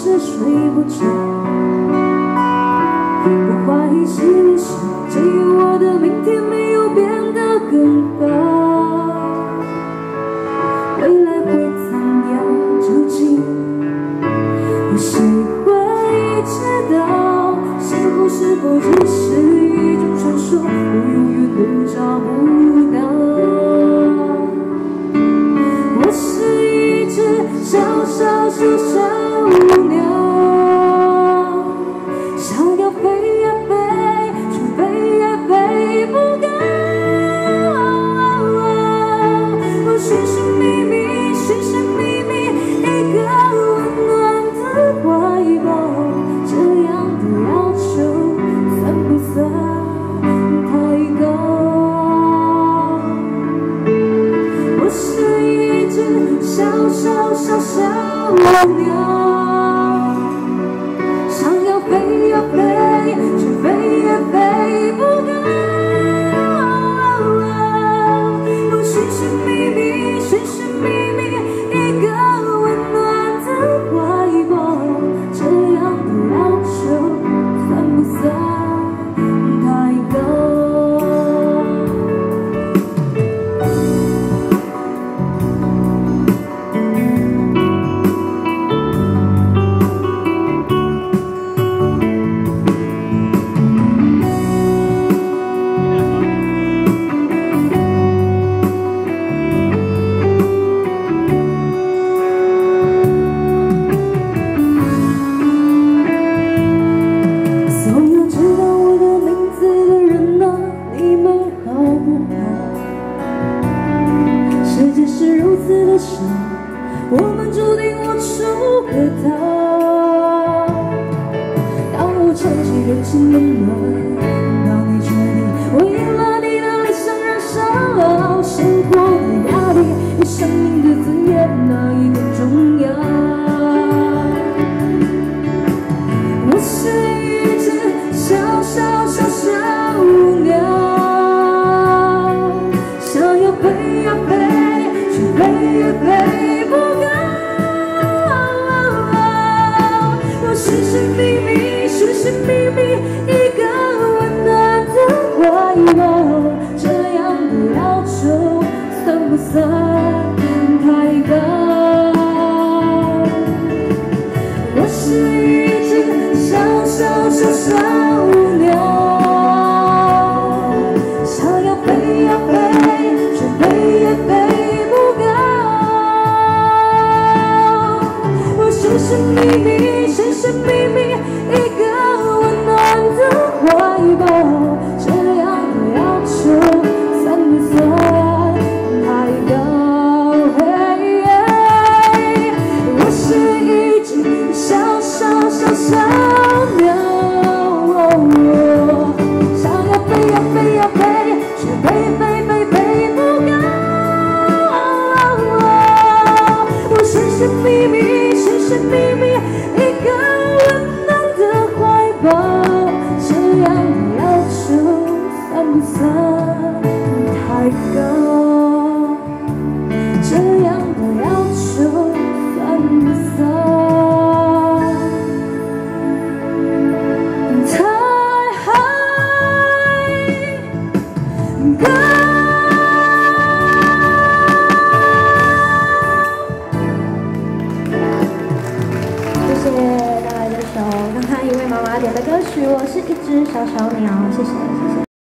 是睡不着。我怀疑是不是只有我的明天没有变得更好，未来会怎样究竟有谁会知道，幸福是否只是一种传说我永远都找不到。我是一只小小小小鸟，想要飞呀飞，却飞也飞不高。我寻寻觅觅，寻寻觅觅一个温暖的怀抱，这样的要求算不算太高？我是一只小小小小鸟，想要飞呀飞，却飞也飞不高。我寻寻觅觅，寻寻觅觅一个温暖的怀抱，这样的要求算不算太高？世界是如此的小，我们注定无处可逃。当我嚐尽人情冷暖，当你决定为了你的理想燃烧，生活的压力与生命的尊严那一个重要。我是一只小小小小鸟，想要飞呀飞，飞也飞不高。我寻寻觅觅，寻寻觅觅一个温暖的怀抱，这样的要求算不算太高？我是一只小小小小鸟，想要飞呀飞，却飞也飞不高。寻寻觅觅，寻寻觅觅一个温暖的怀抱，这样的要求算不算太高？我是一只小小小小鸟，想要飞呀飞呀飞，却飞飞飞飞不高。我寻寻觅觅，寻寻觅觅一个温暖的怀抱，这样的要求算不算太高？这样的要求算不算太高？谢谢带来这首刚才一位妈妈点的歌曲《我是一只小小鸟》，谢谢。